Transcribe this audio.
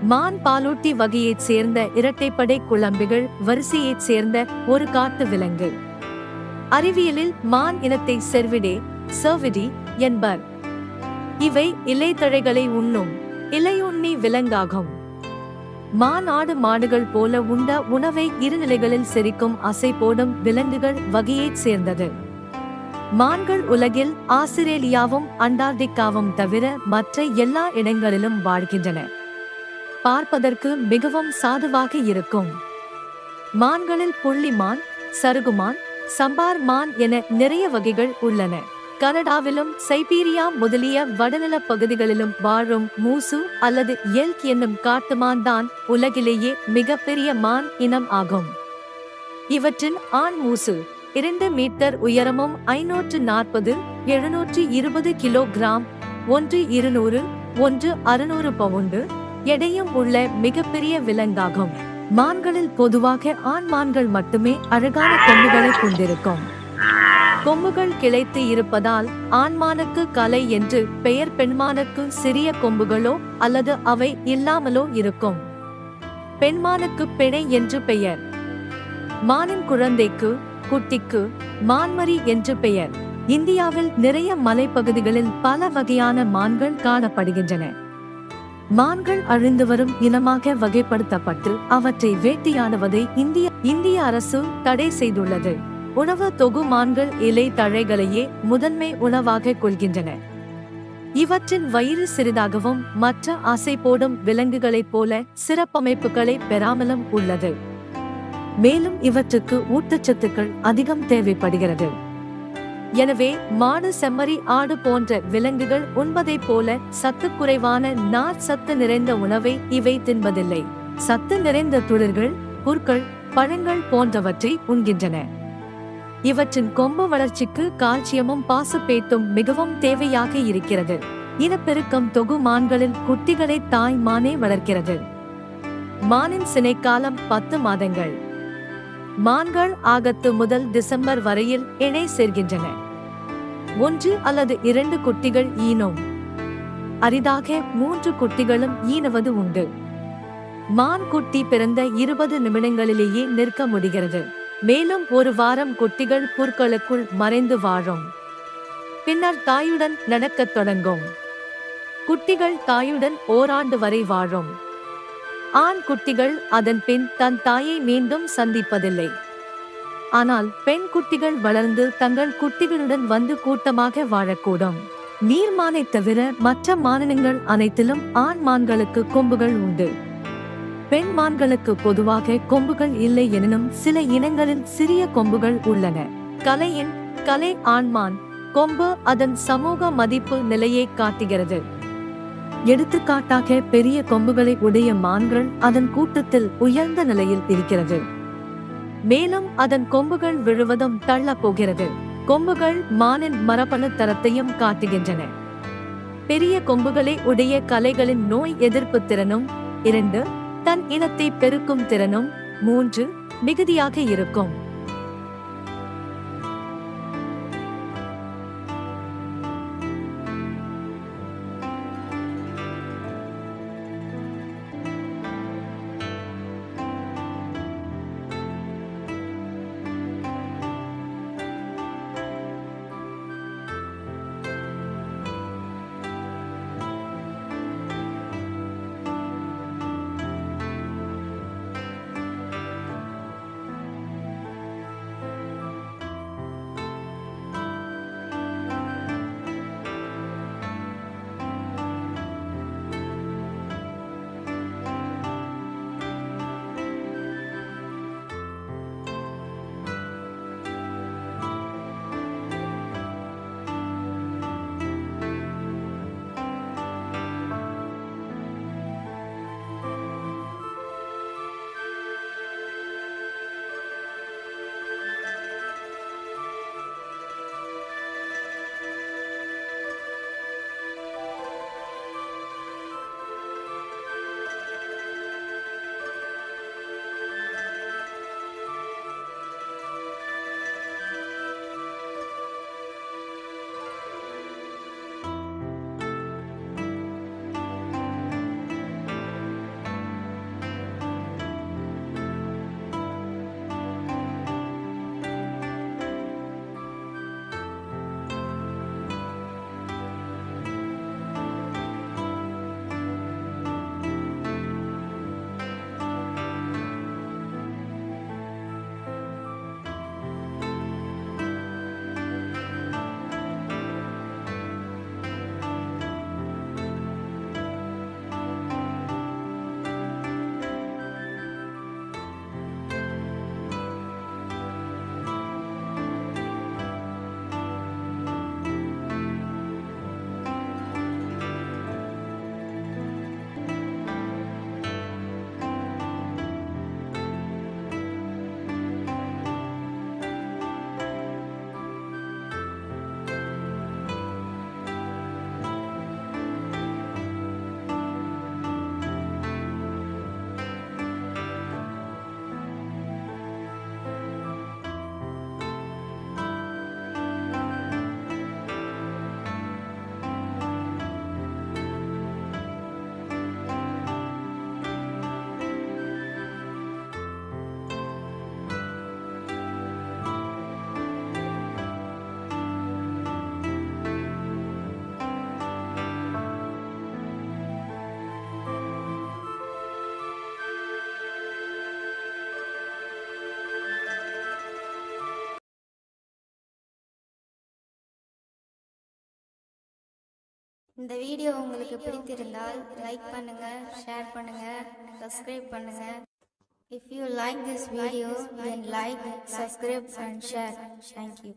மான் பாலூட்டி வகையைச் சேர்ந்த இரட்டைப்படை குழம்பிகள் வரிசையைச் சேர்ந்த ஒரு காட்டு விலங்கு. அறிவியலில் மான் இனத்தை செர்விடே என்பர். இவை இலைத்தழைகளை உண்ணும் இலையுண்ணி விலங்காகும். மான் ஆடு மாடுகள் போல உண்ட உணவை இருநிலைகளில் செரிக்கும் அசை போடும் விலங்குகள் வகையைச் சேர்ந்தது. மான்கள் உலகில் ஆஸ்திரேலியாவும் அண்டார்டிகாவும் தவிர மற்ற எல்லா இடங்களிலும் வாழ்கின்றன. பார்ப்பதற்கு மிகவும் சாதுவாக இருக்கும். மான்களில் புள்ளிமான், சருகுமான், சம்பார் மான் என நிறைய வகைகள் உள்ளன. கனடாவிலும் சைபீரியா முதலிய வடநிலப் பகுதிகளிலும் வாழும் மூசு அல்லது எல்க் என்னும் காட்டுமான் தான் உலகிலேயே மிகப்பெரிய மான் இனம் ஆகும். இவற்றில் ஆண் மூசு 2 மீட்டர் உயரமும் 540-720 கிலோகிராம், 1 200-600 பவுண்டு எடையும் உள்ள மிகப்பெரிய விலங்காகும். மான்களில் பொதுவாக ஆண் மான்கள் மட்டுமே அழகான கொம்புகளை கொண்டிருக்கும். கொம்புகள் கிளைத்து இருப்பதால் ஆண்மானுக்கு கலை என்று பெயர், பெண்மானுக்கு சிறிய கொம்புகளோ அல்லது அவை இல்லாமலோ இருக்கும். பெண்மானுக்கு பிணை என்று பெயர். மானின் குழந்தைக்கு, குட்டிக்கு மான்மரி என்று பெயர். இந்தியாவில் நிறைய மலைப்பகுதிகளில் பல வகையான மான்கள் காணப்படுகின்றன. மான்கள் அழிந்து வரும் இனமாக வகைப்படுத்தப்பட்டு அவற்றை வேட்டையாடுவதை இந்திய அரசு தடை செய்துள்ளது. உணவு தொகு மான்கள் இலை தழைகளையே முதன்மை உணவாக கொள்கின்றன. இவற்றின் வயிறு சிறிதாகவும் மற்ற ஆசை போடும் விலங்குகளைப் போல சிறப்பமைப்புகளை பெறாமலும் உள்ளது. மேலும் இவற்றுக்கு ஊட்டச்சத்துக்கள் அதிகம் தேவைப்படுகிறது. எனவே மாடு, செம்மறி, ஆடு போன்ற விலங்குகள் உண்பதைப் போல சத்து குறைவான நார் சத்து நிறைந்த உணவை இவை தின்பதில்லை. சத்து நிறைந்த துளிர்கள், புற்கள், பழங்கள் போன்றவற்றை உண்கின்றன. இவற்றின் கொம்பு வளர்ச்சிக்கு கால்சியமும் பாசுபேட்டும் மிகவும் தேவையாக இருக்கிறது. இனப்பெருக்கம் தொகு மான்களில் குட்டிகளை தாய் மானே வளர்க்கிறது. மானின் சினைக்காலம் 10 மாதங்கள். மான்கள் ஆகஸ்ட் முதல் டிசம்பர் வரையில் இணை சேர்கின்றன. 1 அல்லது 2 குட்டிகள் ஈனும். அரிதாக 3 குட்டிகளும் ஈனுவது உண்டு. மான் குட்டி பிறந்த 20 நிமிடங்களிலேயே நிற்க முடிகிறது. மேலும் 1 வாரம் குட்டிகள் புற்களுக்குள் மறைந்து வாழும். பின்னர் தாயுடன் நடக்கத் தொடங்கும். குட்டிகள் தாயுடன் ஓராண்டு வரை வாழும். ஆண் குட்டிகள் அதன் பின் தன் தாயை மீண்டும் சந்திப்பதில்லை. ஆனால் பெண் குட்டிகள் வளர்ந்து தங்கள் குட்டிகளுடன் வந்து கூட்டமாக வாழக்கூடும். நீர்மானை தவிர மற்ற மானினங்கள் அனைத்திலும் ஆண் மான்களுக்கு கொம்புகள் உண்டு. பெண் மான்களுக்கு பொதுவாக கொம்புகள் இல்லை எனினும் சில இனங்களில் சிறிய கொம்புகள் உள்ளன. கலை ஆண்மான் கொம்பு அதன் சமூக மதிப்பு நிலையை காட்டுகிறது. எடுத்துக்காட்டாக பெரிய கொம்புகளை உடைய மான்கள் அதன் கூட்டத்தில் உயர்ந்த நிலையில் இருக்கிறது. மேலும் அதன் கொம்புகள் விழுவதும் தள்ள போகிறது. கொம்புகள் மானின் மரபணு தரத்தையும் காட்டுகின்றன. பெரிய கொம்புகளை உடைய கலைகளின் நோய் எதிர்ப்பு திறனும் 2 தன் இனத்தை பெருக்கும் திறனும் 3 மிகுதியாக இருக்கும். இந்த வீடியோ உங்களுக்கு பிடித்திருந்தால் லைக் பண்ணுங்க, ஷேர் பண்ணுங்க, சப்ஸ்கிரைப் பண்ணுங்க. If you like this video, then like, subscribe and share. Thank you.